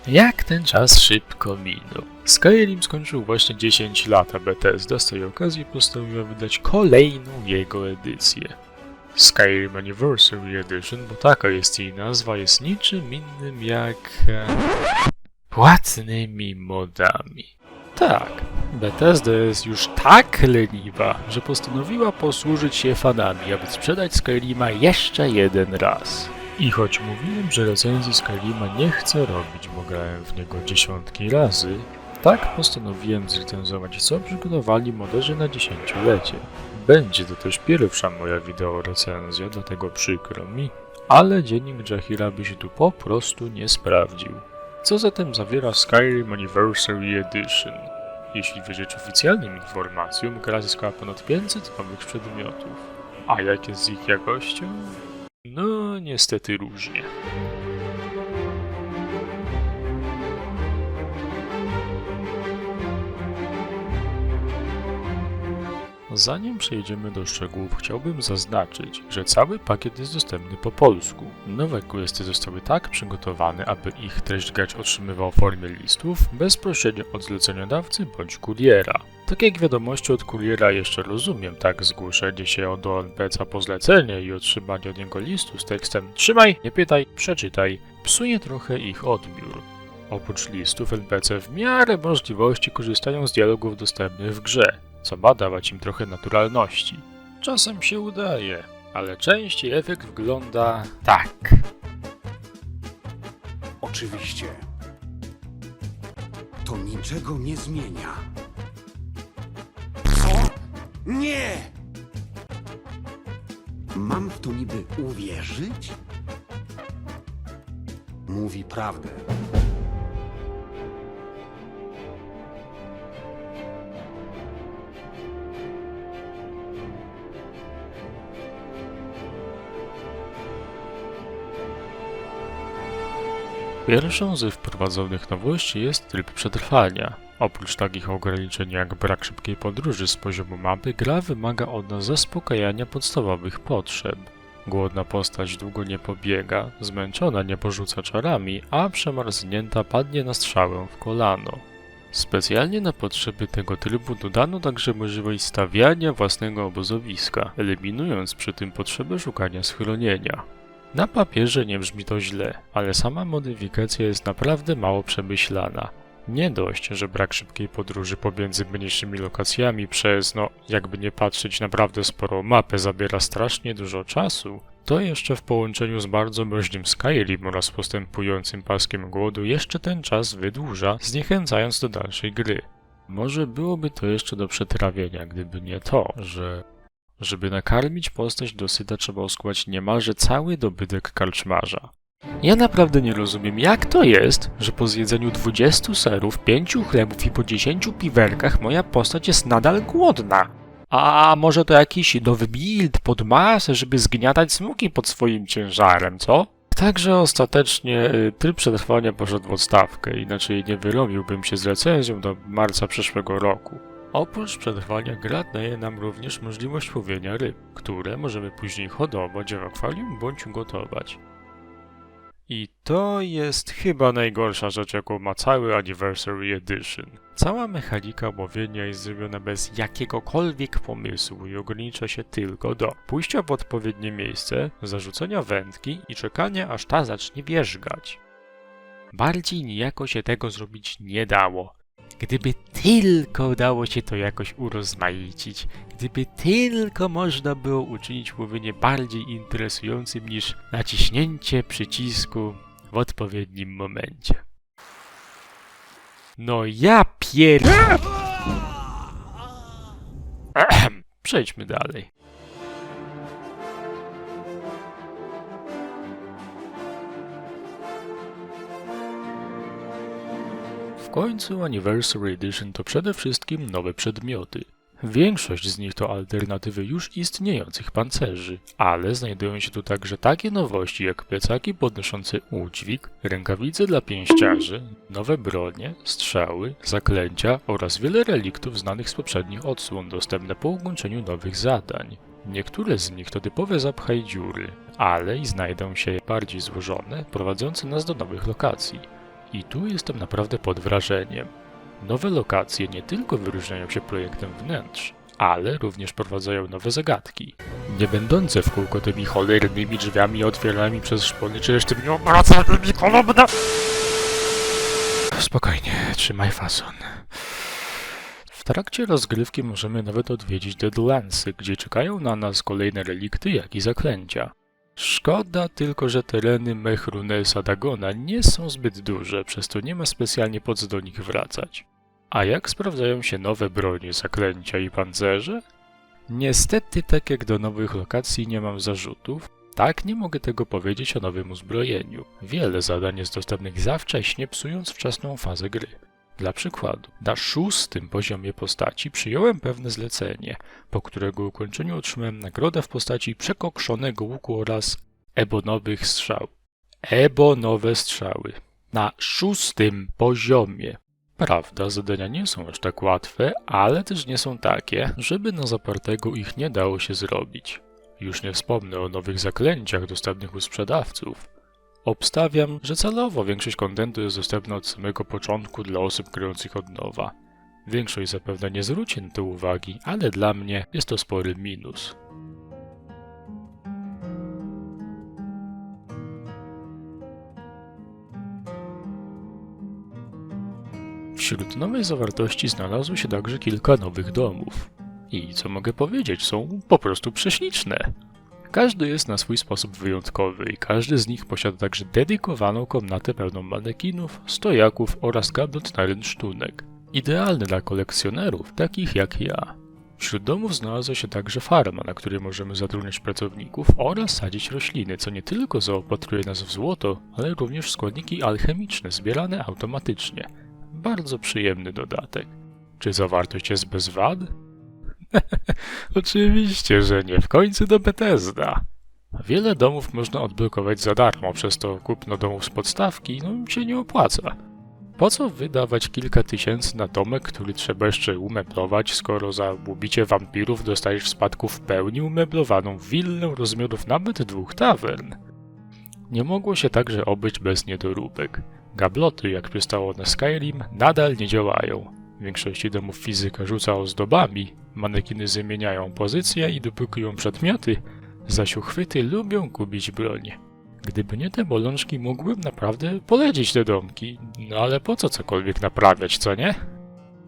Jak ten czas szybko minął. Skyrim skończył właśnie 10 lat, a Bethesda z tej okazji postanowiła wydać kolejną jego edycję. Skyrim Anniversary Edition, bo taka jest jej nazwa, jest niczym innym jak płatnymi modami. Tak, Bethesda jest już tak leniwa, że postanowiła posłużyć się fanami, aby sprzedać Skyrima jeszcze jeden raz. I choć mówiłem, że recenzji Skyrima nie chcę robić, bo grałem w niego dziesiątki razy, tak postanowiłem zrecenzować, co przygotowali moderzy na 10-lecie. Będzie to też pierwsza moja wideo recenzja, dlatego przykro mi, ale dziennik Jahira by się tu po prostu nie sprawdził. Co zatem zawiera Skyrim Anniversary Edition? Jeśli wierzyć oficjalnym informacjom, gra zyskała ponad 500 nowych przedmiotów. A jak jest z ich jakością? No, niestety różnie. Zanim przejdziemy do szczegółów, chciałbym zaznaczyć, że cały pakiet jest dostępny po polsku. Nowe questy zostały tak przygotowane, aby ich treść gracz otrzymywał w formie listów bezpośrednio od zleceniodawcy bądź kuriera. Tak jak wiadomości od kuriera jeszcze rozumiem, tak zgłoszenie się do NPC-a po zlecenie i otrzymanie od niego listu z tekstem „Trzymaj, nie pytaj, przeczytaj” psuje trochę ich odbiór. Oprócz listów NPC w miarę możliwości korzystają z dialogów dostępnych w grze, co ma dawać im trochę naturalności. Czasem się udaje, ale częściej efekt wygląda tak. Oczywiście. To niczego nie zmienia. Co? Nie! Mam w to niby uwierzyć? Mówi prawdę. Pierwszą ze wprowadzonych nowości jest tryb przetrwania. Oprócz takich ograniczeń jak brak szybkiej podróży z poziomu mapy, gra wymaga od nas zaspokajania podstawowych potrzeb. Głodna postać długo nie pobiega, zmęczona nie porzuca czarami, a przemarznięta padnie na strzałę w kolano. Specjalnie na potrzeby tego trybu dodano także możliwość stawiania własnego obozowiska, eliminując przy tym potrzebę szukania schronienia. Na papierze nie brzmi to źle, ale sama modyfikacja jest naprawdę mało przemyślana. Nie dość, że brak szybkiej podróży pomiędzy mniejszymi lokacjami przez, jakby nie patrzeć, naprawdę sporą mapę zabiera strasznie dużo czasu, to jeszcze w połączeniu z bardzo mroźnym Skyrim oraz postępującym paskiem głodu jeszcze ten czas wydłuża, zniechęcając do dalszej gry. Może byłoby to jeszcze do przetrawienia, gdyby nie to, że żeby nakarmić postać do syta trzeba oskubać niemalże cały dobytek karczmarza. Ja naprawdę nie rozumiem, jak to jest, że po zjedzeniu 20 serów, 5 chlebów i po 10 piwerkach moja postać jest nadal głodna. A może to jakiś nowy build pod masę, żeby zgniatać smoki pod swoim ciężarem, co? Także ostatecznie tryb przetrwania poszedł w odstawkę, inaczej nie wyrobiłbym się z recenzją do marca przyszłego roku. Oprócz przetrwania gra daje nam również możliwość łowienia ryb, które możemy później hodować w akwarium bądź gotować. I to jest chyba najgorsza rzecz, jaką ma cały Anniversary Edition. Cała mechanika łowienia jest zrobiona bez jakiegokolwiek pomysłu i ogranicza się tylko do pójścia w odpowiednie miejsce, zarzucenia wędki i czekania, aż ta zacznie wierzgać. Bardziej niejako się tego zrobić nie dało. Gdyby tylko dało się to jakoś urozmaicić, gdyby tylko można było uczynić łowienie bardziej interesującym niż naciśnięcie przycisku w odpowiednim momencie. No ja Przejdźmy dalej. W końcu Anniversary Edition to przede wszystkim nowe przedmioty. Większość z nich to alternatywy już istniejących pancerzy, ale znajdują się tu także takie nowości jak plecaki podnoszące udźwig, rękawice dla pięściarzy, nowe bronie, strzały, zaklęcia oraz wiele reliktów znanych z poprzednich odsłon dostępne po ukończeniu nowych zadań. Niektóre z nich to typowe zapchaj dziury, ale i znajdą się bardziej złożone, prowadzące nas do nowych lokacji. I tu jestem naprawdę pod wrażeniem. Nowe lokacje nie tylko wyróżniają się projektem wnętrz, ale również wprowadzają nowe zagadki. Nie będące w kółko tymi cholernymi drzwiami otwieranymi przez szpony, czy też tymi obracanymi kolumnami. Spokojnie, trzymaj fason. W trakcie rozgrywki możemy nawet odwiedzić Deadlandsy, gdzie czekają na nas kolejne relikty, jak i zaklęcia. Szkoda tylko, że tereny Mechrunesa Dagona nie są zbyt duże, przez to nie ma specjalnie po co do nich wracać. A jak sprawdzają się nowe bronie, zaklęcia i pancerze? Niestety, tak jak do nowych lokacji nie mam zarzutów, tak nie mogę tego powiedzieć o nowym uzbrojeniu. Wiele zadań jest dostępnych za wcześnie, psując wczesną fazę gry. Dla przykładu, na 6. poziomie postaci przyjąłem pewne zlecenie, po którego ukończeniu otrzymałem nagrodę w postaci przekokszonego łuku oraz ebonowych strzał. Ebonowe strzały. Na 6. poziomie. Prawda, zadania nie są aż tak łatwe, ale też nie są takie, żeby na zapartego ich nie dało się zrobić. Już nie wspomnę o nowych zaklęciach dostępnych u sprzedawców. Obstawiam, że celowo większość kontentu jest dostępna od samego początku dla osób grających od nowa. Większość zapewne nie zwróci na to uwagi, ale dla mnie jest to spory minus. Wśród nowej zawartości znalazło się także kilka nowych domów. I co mogę powiedzieć, są po prostu prześliczne. Każdy jest na swój sposób wyjątkowy i każdy z nich posiada także dedykowaną komnatę pełną manekinów, stojaków oraz gablot na rynsztunek. Idealny dla kolekcjonerów, takich jak ja. Wśród domów znalazła się także farma, na której możemy zatrudniać pracowników oraz sadzić rośliny, co nie tylko zaopatruje nas w złoto, ale również w składniki alchemiczne zbierane automatycznie. Bardzo przyjemny dodatek. Czy zawartość jest bez wad? Oczywiście, że nie. W końcu do Bethesda. Wiele domów można odblokować za darmo, przez to kupno domów z podstawki się nie opłaca. Po co wydawać kilka tysięcy na domek, który trzeba jeszcze umeblować, skoro za ubicie wampirów dostajesz w spadku w pełni umeblowaną willę rozmiarów nawet 2 tawern? Nie mogło się także obyć bez niedoróbek. Gabloty, jak przystało na Skyrim, nadal nie działają. W większości domów fizyka rzuca ozdobami, manekiny zmieniają pozycję i duplikują przedmioty, zaś uchwyty lubią gubić broń. Gdyby nie te bolączki, mógłbym naprawdę polecić te domki, ale po co cokolwiek naprawiać, co nie?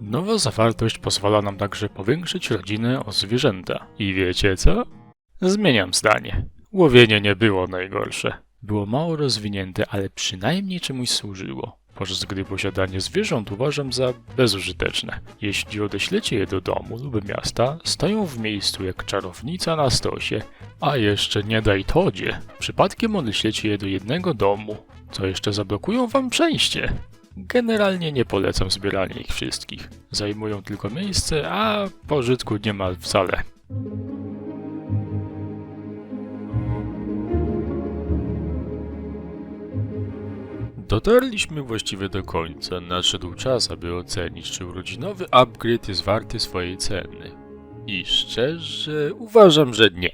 Nowa zawartość pozwala nam także powiększyć rodzinę o zwierzęta. I wiecie co? Zmieniam zdanie. Łowienie nie było najgorsze. Było mało rozwinięte, ale przynajmniej czemuś służyło. Podczas gdy posiadanie zwierząt uważam za bezużyteczne. Jeśli odeślecie je do domu lub miasta, stoją w miejscu jak czarownica na stosie, a jeszcze nie daj todzie. Przypadkiem odeślecie je do jednego domu, co jeszcze zablokują wam przejście. Generalnie nie polecam zbierania ich wszystkich. Zajmują tylko miejsce, a pożytku nie ma wcale. Dotarliśmy właściwie do końca. Nadszedł czas, aby ocenić, czy urodzinowy upgrade jest warty swojej ceny. I szczerze uważam, że nie.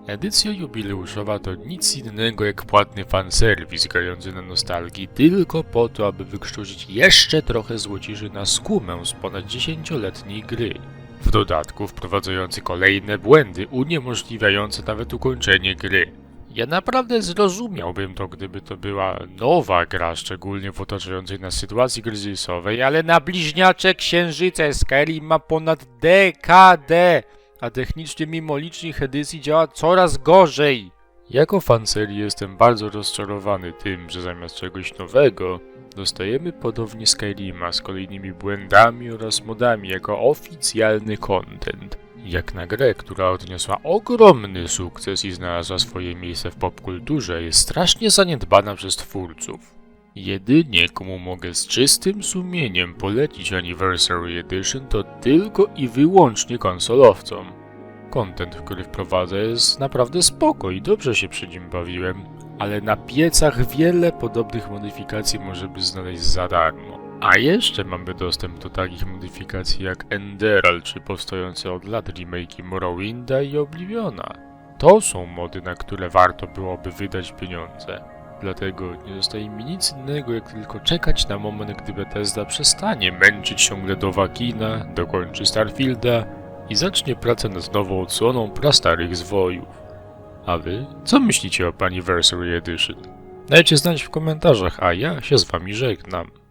Edycja jubileuszowa to nic innego jak płatny fanserwis grający na nostalgii tylko po to, aby wykrztusić jeszcze trochę złociszy na skumę z ponad 10-letniej gry. W dodatku wprowadzający kolejne błędy uniemożliwiające nawet ukończenie gry. Ja naprawdę zrozumiałbym to, gdyby to była nowa gra, szczególnie w otaczającej nas sytuacji kryzysowej, ale na bliźniacze księżyce Skyrim ma ponad dekadę, a technicznie mimo licznych edycji działa coraz gorzej. Jako fan serii jestem bardzo rozczarowany tym, że zamiast czegoś nowego dostajemy podobnie Skyrima z kolejnymi błędami oraz modami jako oficjalny content. Jak na grę, która odniosła ogromny sukces i znalazła swoje miejsce w popkulturze, jest strasznie zaniedbana przez twórców. Jedynie komu mogę z czystym sumieniem polecić Anniversary Edition to tylko i wyłącznie konsolowcom. Content, który wprowadza jest naprawdę spoko i dobrze się przy nim bawiłem, ale na piecach wiele podobnych modyfikacji może by znaleźć za darmo. A jeszcze mamy dostęp do takich modyfikacji jak Enderal czy powstające od lat remake'i Morrowinda i Obliviona. To są mody, na które warto byłoby wydać pieniądze. dlatego nie zostaje mi nic innego, jak tylko czekać na moment, gdy Bethesda przestanie męczyć ciągle Dovahkiina, dokończy Starfielda i zacznie pracę nad nową odsłoną prastarych zwojów. A wy, co myślicie o Anniversary Edition? Dajcie znać w komentarzach, a ja się z wami żegnam.